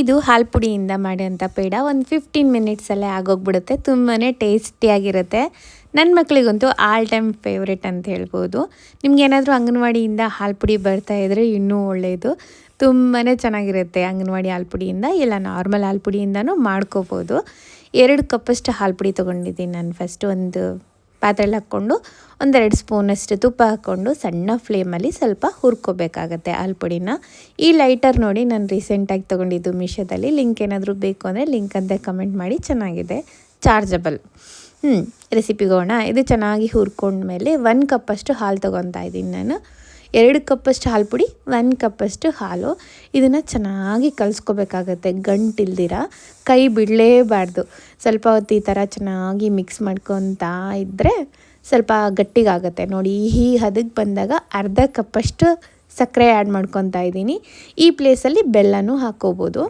ಇದು ಹಾಲು ಪುಡಿಯಿಂದ ಮಾಡೋಂಥ ಪೇಡ ಒಂದು 15 ಮಿನಿಟ್ಸಲ್ಲೇ ಆಗೋಗ್ಬಿಡುತ್ತೆ. ತುಂಬಾ ಟೇಸ್ಟಿಯಾಗಿರುತ್ತೆ. ನನ್ನ ಮಕ್ಕಳಿಗಂತೂ ಆಲ್ ಟೈಮ್ ಫೇವ್ರೇಟ್ ಅಂತ ಹೇಳ್ಬೋದು. ನಿಮ್ಗೇನಾದರೂ ಅಂಗನವಾಡಿಯಿಂದ ಹಾಲು ಪುಡಿ ಬರ್ತಾಯಿದ್ರೆ ಇನ್ನೂ ಒಳ್ಳೆಯದು. ತುಂಬಾ ಚೆನ್ನಾಗಿರುತ್ತೆ ಅಂಗನವಾಡಿ ಹಾಲು ಪುಡಿಯಿಂದ, ಇಲ್ಲ ನಾರ್ಮಲ್ ಹಾಲು ಪುಡಿಯಿಂದನೂ ಮಾಡ್ಕೋಬೋದು. 2 ಕಪ್ಪಷ್ಟು ಹಾಲು ಪುಡಿ ತೊಗೊಂಡಿದ್ದೀನಿ ನಾನು. ಫಸ್ಟು ಒಂದು ಪಾತ್ರೆಯಲ್ಲಿ ಹಾಕ್ಕೊಂಡು 1-2 ಸ್ಪೂನಷ್ಟು ತುಪ್ಪ ಹಾಕ್ಕೊಂಡು ಸಣ್ಣ ಫ್ಲೇಮಲ್ಲಿ ಸ್ವಲ್ಪ ಹುರ್ಕೋಬೇಕಾಗತ್ತೆ ಹಾಲು ಪುಡಿನ. ಈ ಲೈಟರ್ ನೋಡಿ ನಾನು ರೀಸೆಂಟಾಗಿ ತೊಗೊಂಡಿದ್ದು ಮೀಶೋದಲ್ಲಿ. ಲಿಂಕ್ ಏನಾದರೂ ಬೇಕು ಅಂದರೆ ಲಿಂಕ್ ಅಂತ ಕಮೆಂಟ್ ಮಾಡಿ, ಚೆನ್ನಾಗಿದೆ, ಚಾರ್ಜಬಲ್. ರೆಸಿಪಿಗೆ ಹೋಗೋಣ. ಇದು ಚೆನ್ನಾಗಿ ಹುರ್ಕೊಂಡ್ಮೇಲೆ 1 ಕಪ್ಪಷ್ಟು ಹಾಲು ತೊಗೊತಾ ಇದ್ದೀನಿ ನಾನು. 2 ಕಪ್ಪಷ್ಟು ಹಾಲು ಪುಡಿ, 1 ಕಪ್ಪಷ್ಟು ಹಾಲು. ಇದನ್ನು ಚೆನ್ನಾಗಿ ಕಲಿಸ್ಕೋಬೇಕಾಗತ್ತೆ ಗಂಟಿಲ್ದಿರ, ಕೈ ಬಿಡಲೇಬಾರ್ದು. ಸ್ವಲ್ಪ ಹೊತ್ತು ಈ ಥರ ಚೆನ್ನಾಗಿ ಮಿಕ್ಸ್ ಮಾಡ್ಕೊತಾ ಇದ್ದರೆ ಸ್ವಲ್ಪ ಗಟ್ಟಿಗಾಗುತ್ತೆ ನೋಡಿ. ಈ ಹದಕ್ಕೆ ಬಂದಾಗ ಅರ್ಧ ಕಪ್ಪಷ್ಟು ಸಕ್ಕರೆ ಆ್ಯಡ್ ಮಾಡ್ಕೊತಾ ಇದ್ದೀನಿ. ಈ ಪ್ಲೇಸಲ್ಲಿ ಬೆಲ್ಲನೂ ಹಾಕ್ಕೋಬೋದು.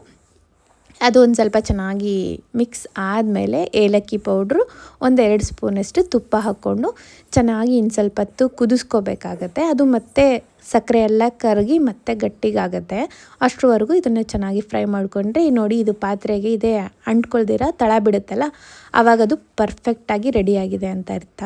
ಅದು ಒಂದು ಸ್ವಲ್ಪ ಚೆನ್ನಾಗಿ ಮಿಕ್ಸ್ ಆದಮೇಲೆ ಏಲಕ್ಕಿ ಪೌಡ್ರು, 1-2 ಸ್ಪೂನಷ್ಟು ತುಪ್ಪ ಹಾಕ್ಕೊಂಡು ಚೆನ್ನಾಗಿ ಇನ್ನು ಸ್ವಲ್ಪ ಹೊತ್ತು ಕುದಿಸ್ಕೋಬೇಕಾಗತ್ತೆ. ಅದು ಮತ್ತೆ ಸಕ್ಕರೆ ಎಲ್ಲ ಕರಗಿ ಮತ್ತೆ ಗಟ್ಟಿಗಾಗುತ್ತೆ. ಅಷ್ಟರವರೆಗೂ ಇದನ್ನು ಚೆನ್ನಾಗಿ ಫ್ರೈ ಮಾಡಿಕೊಂಡ್ರೆ ನೋಡಿ, ಇದು ಪಾತ್ರೆಗೆ ಇದೆ ಅಂಟ್ಕೊಳ್ದಿರ ತಳ ಬಿಡುತ್ತಲ್ಲ, ಆವಾಗ ಅದು ಪರ್ಫೆಕ್ಟಾಗಿ ರೆಡಿಯಾಗಿದೆ ಅಂತ ಅರ್ಥ.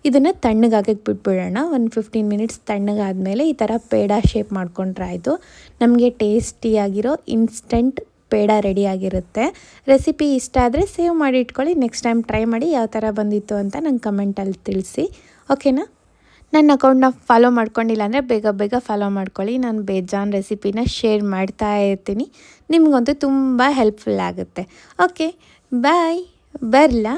ಇದನ್ನು ತಣ್ಣಗಾಗಕ್ಕೆ ಬಿಟ್ಬಿಡೋಣ. ಒಂದು 15 ಮಿನಿಟ್ಸ್ ತಣ್ಣಗಾದಮೇಲೆ ಈ ಥರ ಪೇಡ ಶೇಪ್ ಮಾಡ್ಕೊಂಡ್ರೆ ಆಯಿತು. ನಮಗೆ ಟೇಸ್ಟಿಯಾಗಿರೋ ಇನ್ಸ್ಟೆಂಟ್ ಪೇಡ ರೆಡಿಯಾಗಿರುತ್ತೆ. ರೆಸಿಪಿ ಇಷ್ಟ ಆದರೆ ಸೇವ್ ಮಾಡಿ ಇಟ್ಕೊಳ್ಳಿ. ನೆಕ್ಸ್ಟ್ ಟೈಮ್ ಟ್ರೈ ಮಾಡಿ ಯಾವ ಥರ ಬಂದಿತ್ತು ಅಂತ ನಂಗೆ ಕಮೆಂಟಲ್ಲಿ ತಿಳಿಸಿ, ಓಕೆನಾ? ನನ್ನ ಅಕೌಂಟ್ನ ಫಾಲೋ ಮಾಡ್ಕೊಂಡಿಲ್ಲ ಅಂದರೆ ಬೇಗ ಫಾಲೋ ಮಾಡ್ಕೊಳ್ಳಿ. ನಾನು ಬೇಜಾನ್ ರೆಸಿಪಿನ ಶೇರ್ ಮಾಡ್ತಾ ಇರ್ತೀನಿ. ನಿಮಗಂತೂ ತುಂಬ ಹೆಲ್ಪ್ಫುಲ್ ಆಗುತ್ತೆ. ಓಕೆ, ಬಾಯ್. ಬರಲಾ?